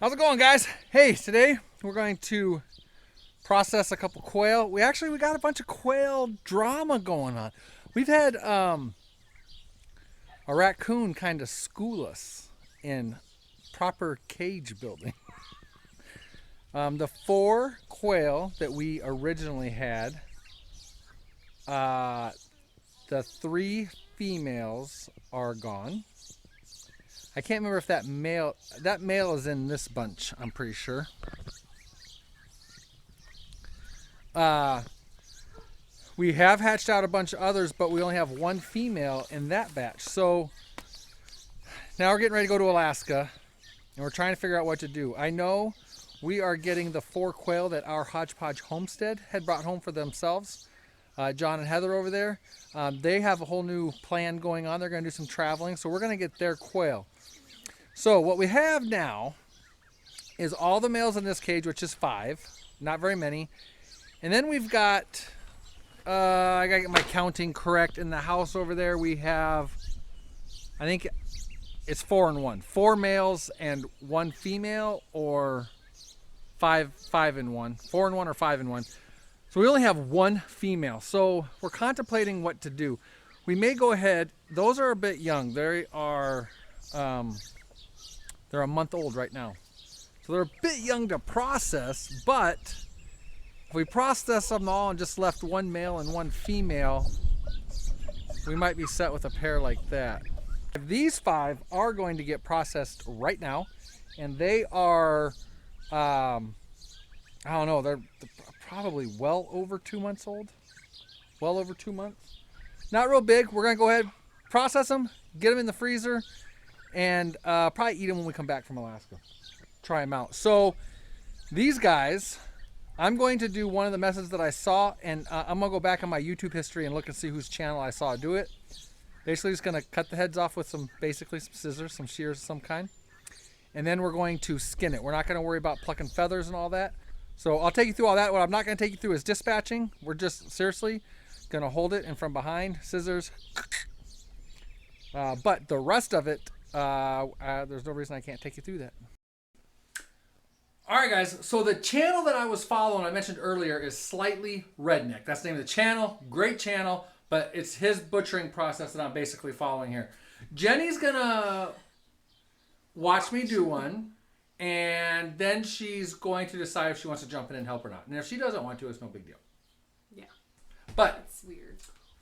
How's it going, guys? Hey, today we're going to process a couple quail. We got a bunch of quail drama going on. We've had a raccoon kind of school us in proper cage building. The 4 quail that we originally had, the 3 females are gone. I can't remember if that male is in this bunch, I'm pretty sure. We have hatched out a bunch of others, but we only have 1 female in that batch. So now we're getting ready to go to Alaska, and we're trying to figure out what to do. I know we are getting the 4 quail that our Hodgepodge Homestead had brought home for themselves. John and Heather over there, they have a whole new plan going on. They're going to do some traveling, so we're going to get their quail. So what we have now is all the males in this cage, which is 5, not very many. And then we've got, I gotta get my counting correct. In the house over there, we have, I think it's 4 and 1. 4 males and 1 female, or 5 and 1. 4 and 1 or 5 and 1. So we only have 1 female. So we're contemplating what to do. We may go ahead. Those are a bit young. They are, they're a month old right now. So they're a bit young to process, but if we process them all and just left 1 male and 1 female, we might be set with a pair like that. These 5 are going to get processed right now, and they are, I don't know, they're probably well over 2 months old. Well over 2 months. Not real big. We're going to go ahead, process them, get them in the freezer, and probably eat them when we come back from Alaska. Try them out. So these guys, I'm going to do one of the methods that I saw, and I'm going to go back on my YouTube history and look and see whose channel I saw do it. Basically just going to cut the heads off with basically some scissors, some shears of some kind. And then we're going to skin it. We're not going to worry about plucking feathers and all that. So I'll take you through all that. What I'm not going to take you through is dispatching. We're just seriously going to hold it, and from behind, scissors. But the rest of it, there's no reason I can't take you through that. All right, guys. So the channel that I was following, I mentioned earlier, is Slightly Redneck. That's the name of the channel. Great channel, but it's his butchering process that I'm basically following here. Jenny's going to watch me do one, and then she's going to decide if she wants to jump in and help or not. And if she doesn't want to, it's no big deal. Yeah. But it's weird.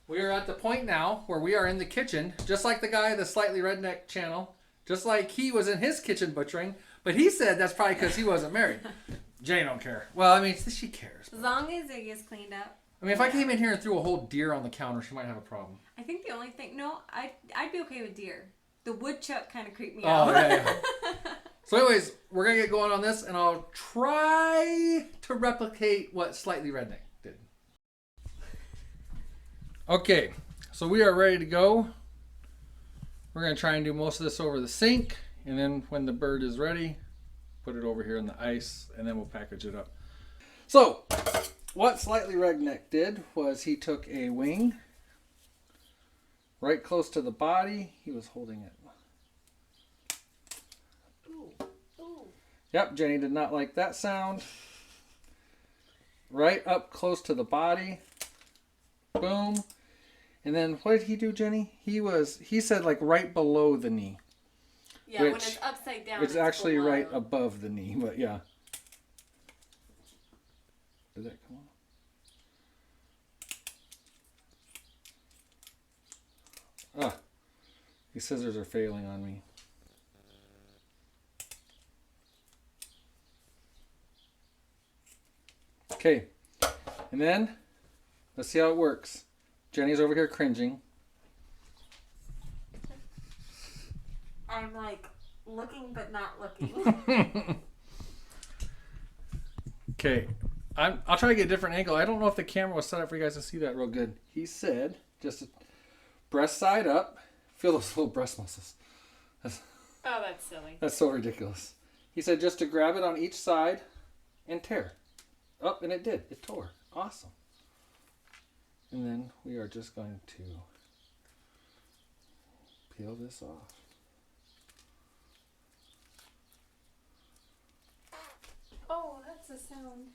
We are at the point now where we are in the kitchen, just like the guy of the Slightly Redneck channel, just like he was in his kitchen butchering, but he said that's probably because he wasn't married. Jane don't care. Well, I mean, she cares. As long as it gets cleaned up. I mean, if I came in here and threw a whole deer on the counter, she might have a problem. I think the only thing, I'd be okay with deer. The woodchuck kind of creeped me out. Oh, yeah. So anyways, we're going to get going on this, and I'll try to replicate what Slightly Redneck did. Okay, so we are ready to go. We're going to try and do most of this over the sink, and then when the bird is ready, put it over here in the ice, and then we'll package it up. So, what Slightly Redneck did was he took a wing right close to the body. He was holding it. Ooh. Ooh. Yep, Jenny did not like that sound. Right up close to the body. Boom. And then what did he do, Jenny? He said like right below the knee. Yeah, when it's upside down. It's actually below. right above the knee, but yeah. Did that come on? Ah, these scissors are failing on me. Okay, and then let's see how it works. Jenny's over here cringing. I'm like looking but not looking. Okay, I'll try to get a different angle. I don't know if the camera was set up for you guys to see that real good. He said just breast side up. Feel those little breast muscles. Oh, that's silly. That's so ridiculous. He said just to grab it on each side and tear. Up, and it did. It tore. Awesome. And then we are just going to peel this off. sound.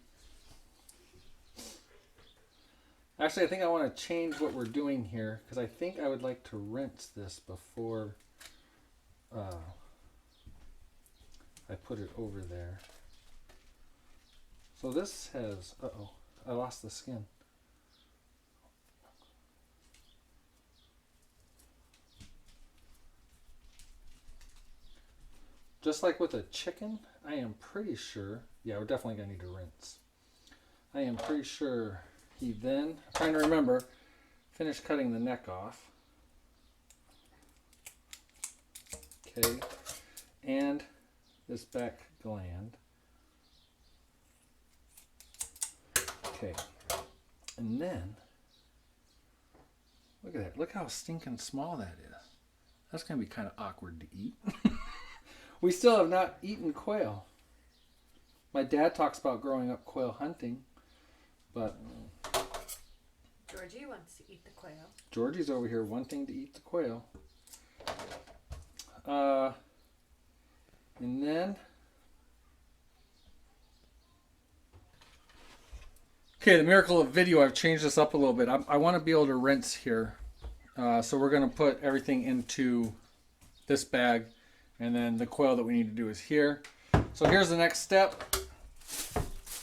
Actually, I think I want to change what we're doing here because I think I would like to rinse this before I put it over there. So this has, uh-oh, I lost the skin. Just like with a chicken, I am pretty sure, yeah, we're definitely going to need to rinse. I am pretty sure he then, I'm trying to remember, finished cutting the neck off. Okay, and this back gland. Okay, and then, look at that. Look how stinking small that is. That's going to be kind of awkward to eat. We still have not eaten quail. My dad talks about growing up quail hunting, but Georgie wants to eat the quail. Georgie's over here wanting to eat the quail. And then, okay, the miracle of video, I've changed this up a little bit. I want to be able to rinse here. So we're going to put everything into this bag, and then the quail that we need to do is here. So here's the next step.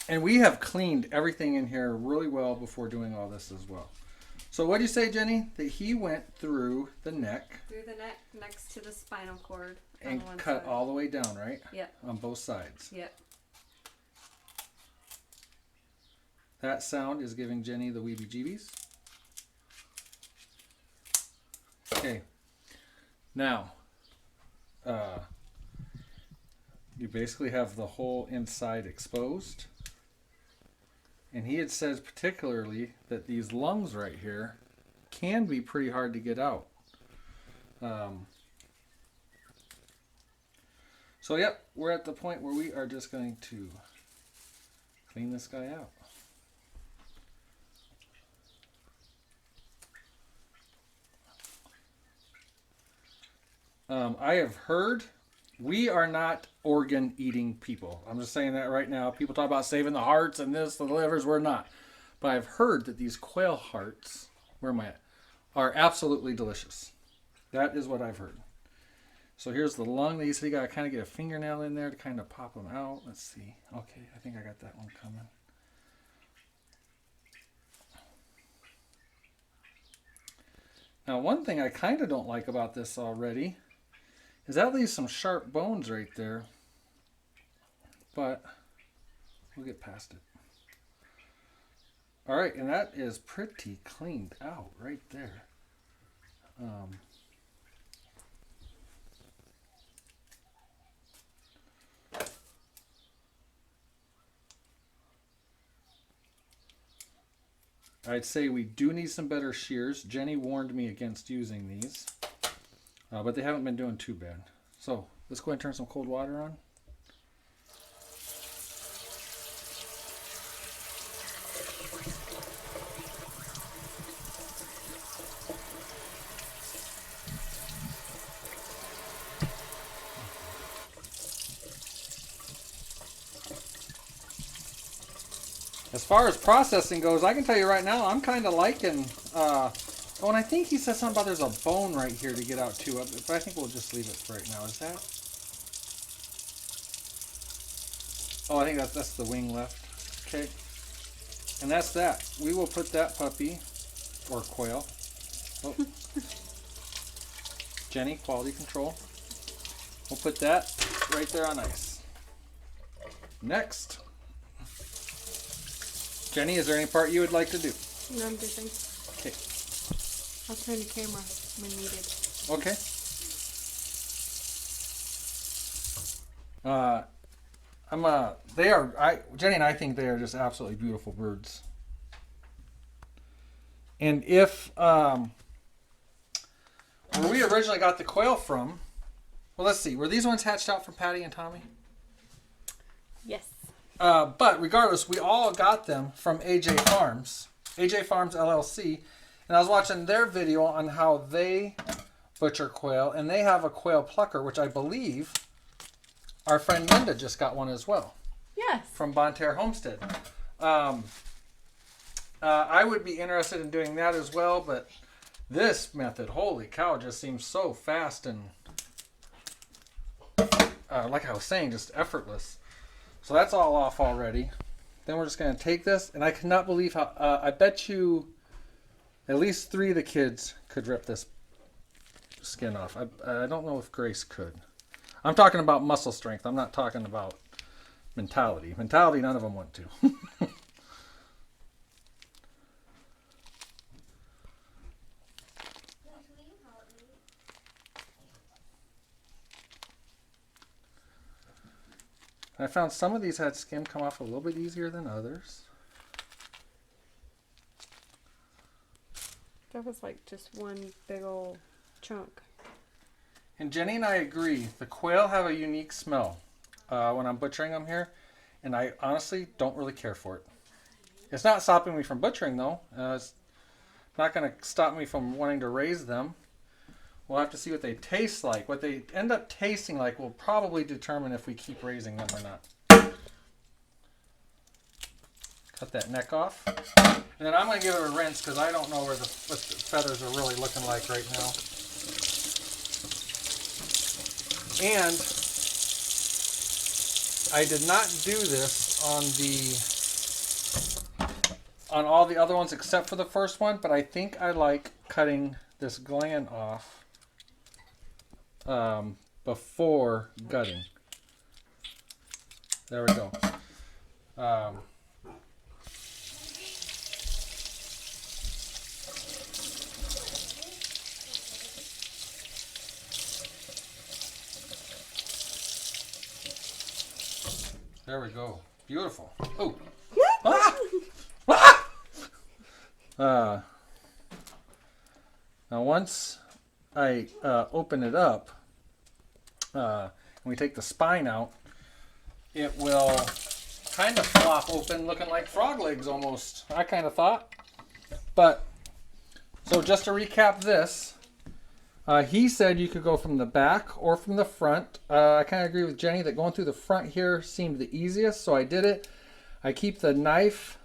And we have cleaned everything in here really well before doing all this as well. So what do you say, Jenny? That he went through the neck. Through the neck next to the spinal cord. And on one cut side. all the way down, right? Yep. On both sides. Yep. That sound is giving Jenny the weebie-jeebies. Okay. Now, you basically have the whole inside exposed. And he had said particularly that these lungs right here can be pretty hard to get out. So, yep, we're at the point where we are just going to clean this guy out. I have heard we are not organ eating people. I'm just saying that right now. People talk about saving the hearts and this, the livers. We're not. But I've heard that these quail hearts, where am I at, are absolutely delicious. That is what I've heard. So here's the lung that you said you got to kind of get a fingernail in there to kind of pop them out. Let's see. Okay, I think I got that one coming. Now, one thing I kind of don't like about this already is that leaves some sharp bones right there, but we'll get past it. All right, and that is pretty cleaned out right there. I'd say we do need some better shears. Jenny warned me against using these, but they haven't been doing too bad. So let's go ahead and turn some cold water on. As far as processing goes, I can tell you right now, I'm kind of liking, oh, and I think he said something about there's a bone right here to get out too, but I think we'll just leave it for right now. Is that? Oh, I think that's the wing left. Okay. And that's that. We will put that puppy, or quail. Oh. Jenny, quality control. We'll put that right there on ice. Next. Jenny, is there any part you would like to do? No, I'm just saying. Okay. I'll turn the camera when needed. Okay. Jenny and I think they are just absolutely beautiful birds. And if, where we originally got the quail from, well, let's see, were these ones hatched out from Patty and Tommy? Yes. But regardless, we all got them from AJ Farms LLC. And I was watching their video on how they butcher quail. And they have a quail plucker, which I believe our friend Linda just got one as well. Yes. from Bonterre Homestead. I would be interested in doing that as well, but this method, holy cow, just seems so fast and, like I was saying, just effortless. So that's all off already. Then we're just going to take this, and I cannot believe how, I bet you at least 3 of the kids could rip this skin off. I don't know if Grace could. I'm talking about muscle strength. I'm not talking about mentality. Mentality, none of them want to. I found some of these had skin come off a little bit easier than others. That was like just one big old chunk. And Jenny and I agree. The quail have a unique smell when I'm butchering them here. And I honestly don't really care for it. It's not stopping me from butchering though. It's not going to stop me from wanting to raise them. We'll have to see what they taste like. What they end up tasting like will probably determine if we keep raising them or not. Cut that neck off. And then I'm going to give it a rinse because I don't know what the feathers are really looking like right now. And I did not do this on all the other ones except for the first one, but I think I like cutting this gland off before gutting. There we go. There we go. Beautiful. Oh. Ah! Ah! Now once I open it up and we take the spine out, it will kind of flop open looking like frog legs almost. I kind of thought. But, so just to recap this, he said you could go from the back or from the front. I kind of agree with Jenny that going through the front here seemed the easiest, so I did it. I keep the knife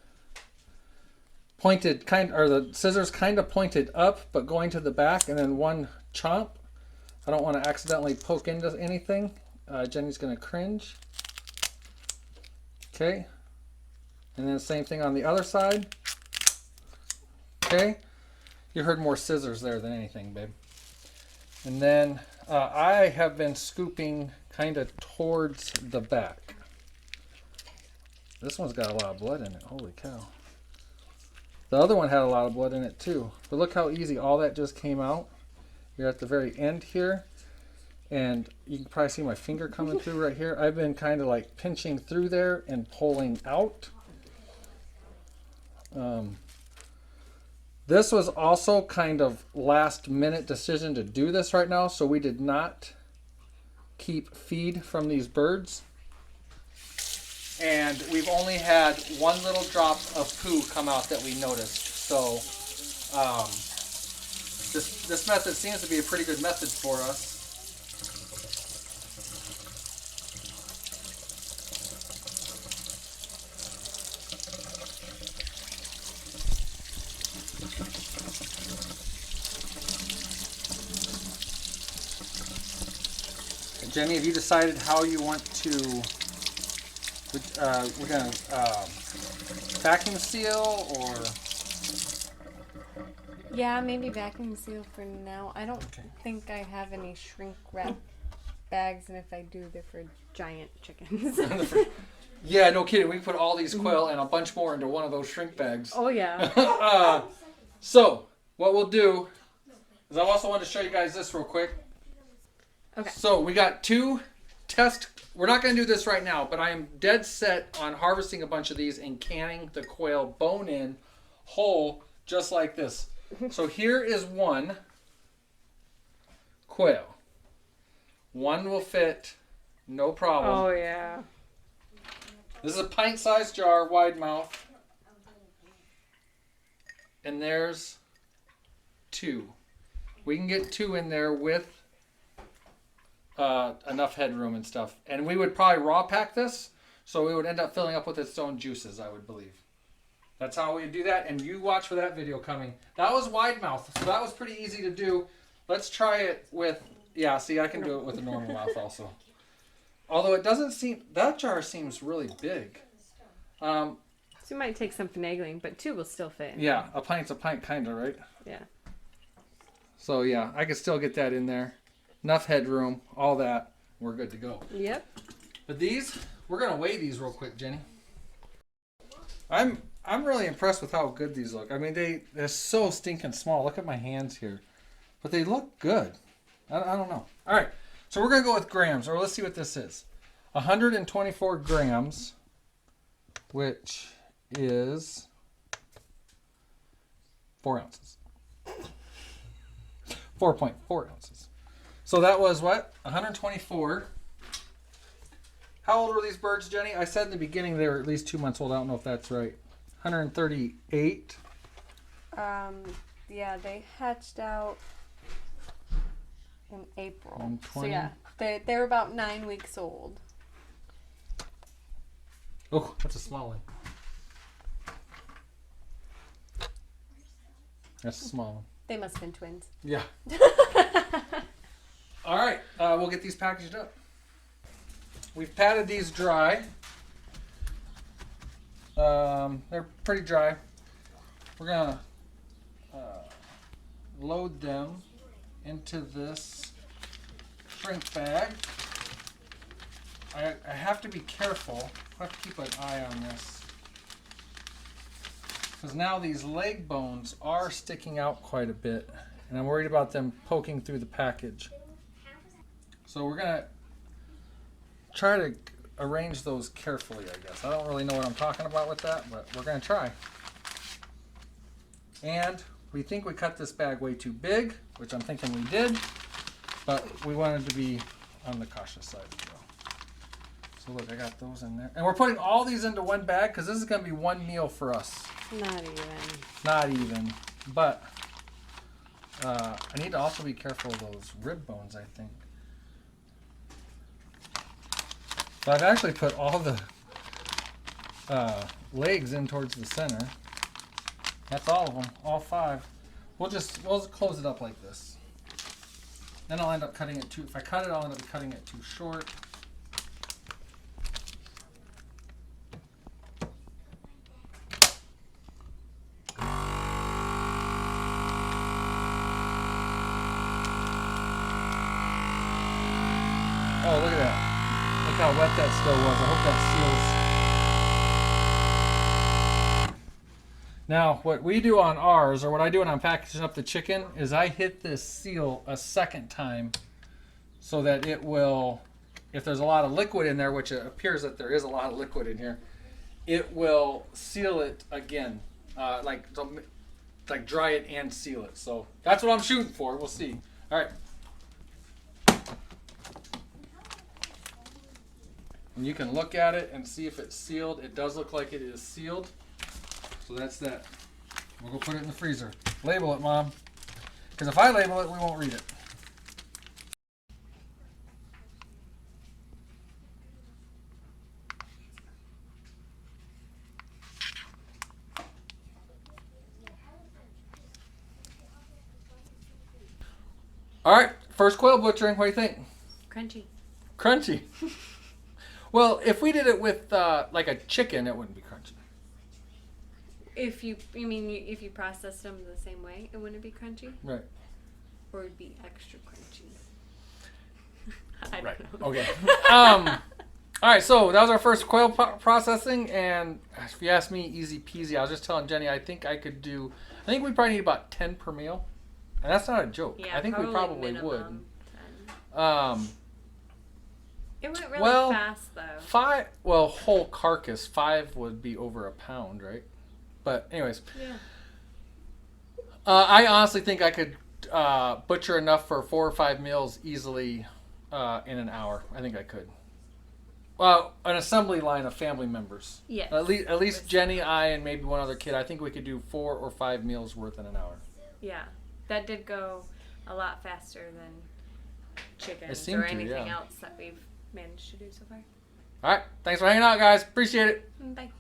pointed or the scissors kind of pointed up, but going to the back, and then one chomp. I don't want to accidentally poke into anything. Jenny's going to cringe. Okay. And then the same thing on the other side. Okay. You heard more scissors there than anything, babe. And then I have been scooping kind of towards the back. This one's got a lot of blood in it. Holy cow. The other one had a lot of blood in it too. But look how easy all that just came out. You're at the very end here. And you can probably see my finger coming through right here. I've been kind of like pinching through there and pulling out. This was also kind of last minute decision to do this right now. So we did not keep feed from these birds. And we've only had one little drop of poo come out that we noticed. So this method seems to be a pretty good method for us. Jenny, have you decided how you want to? We're gonna vacuum seal or? Yeah, maybe vacuum seal for now. I don't think I have any shrink wrap bags, and if I do, they're for giant chickens. Yeah, no kidding. We put all these quail and a bunch more into one of those shrink bags. Oh yeah. So what we'll do is I also want to show you guys this real quick. Okay. So we got 2 test. We're not going to do this right now, but I am dead set on harvesting a bunch of these and canning the quail bone in whole, just like this. So here is one quail. One will fit, no problem. Oh yeah. This is a pint-sized jar, wide mouth. And there's 2. We can get 2 in there with enough headroom and stuff. And we would probably raw pack this. So it would end up filling up with its own juices, I would believe. That's how we do that, and you watch for that video coming. That was wide mouth, so that was pretty easy to do. Let's try it with, yeah, see, I can do it with a normal mouth also. Although it doesn't seem, that jar seems really big. So you might take some finagling, but 2 will still fit. Yeah, a pint's a pint, kind of, right? Yeah. So yeah, I could still get that in there. Enough headroom, all that. We're good to go. Yep. But these, we're gonna weigh these real quick, Jenny. I'm really impressed with how good these look. I mean, they're so stinking small. Look at my hands here, but they look good. I don't know. All right, so we're gonna go with grams, or let's see what this is. 124 grams, which is 4 ounces. 4.4 ounces. So that was what? 124. How old were these birds, Jenny? I said in the beginning they were at least 2 months old. I don't know if that's right. 138. Yeah, they hatched out in April. 120. So yeah, they're about 9 weeks old. Oh, that's a small one. That's a small one. They must have been twins. Yeah. All right, we'll get these packaged up. We've patted these dry. They're pretty dry. We're gonna load them into this shrink bag. I have to be careful. I have to keep an eye on this. Because now these leg bones are sticking out quite a bit. And I'm worried about them poking through the package. So we're going to try to arrange those carefully, I guess. I don't really know what I'm talking about with that, but we're going to try. And we think we cut this bag way too big, which I'm thinking we did. But we wanted to be on the cautious side as well. So look, I got those in there. And we're putting all these into one bag because this is going to be one meal for us. Not even. Not even. But I need to also be careful of those rib bones, I think. So I've actually put all the legs in towards the center. That's all of them, all 5. We'll just close it up like this. Then I'll end up cutting it too. If I cut it, I'll end up cutting it too short. Oh, look at that. Look how wet that still was. I hope that seals. Now, what we do on ours, or what I do when I'm packaging up the chicken, is I hit this seal a second time so that it will, if there's a lot of liquid in there, which it appears that there is a lot of liquid in here, it will seal it again. Like dry it and seal it. So that's what I'm shooting for. We'll see. All right. And you can look at it and see if it's sealed. It does look like it is sealed. So that's that. We'll go put it in the freezer. Label it, Mom. Because if I label it, we won't read it. All right, first quail butchering. What do you think? Crunchy. Crunchy. Well, if we did it with like a chicken, it wouldn't be crunchy. If you processed them the same way, it wouldn't be crunchy? Right. Or it'd be extra crunchy. I don't know. Okay. All right, so that was our first quail processing, and if you ask me, easy peasy. I was just telling Jenny, I think we probably need about 10 per meal, and that's not a joke. Yeah, I think we probably would. 10. It went really fast though. 5, whole carcass, 5 would be over a pound, right? But anyways, yeah. I honestly think I could butcher enough for 4 or 5 meals easily in an hour. I think I could. Well, an assembly line of family members. Yes. At least Jenny, I, and maybe one other kid. I think we could do 4 or 5 meals worth in an hour. Yeah, that did go a lot faster than chickens seemed or to, anything yeah. else that we've managed to do so far. All right. Thanks for hanging out, guys. Appreciate it. Bye.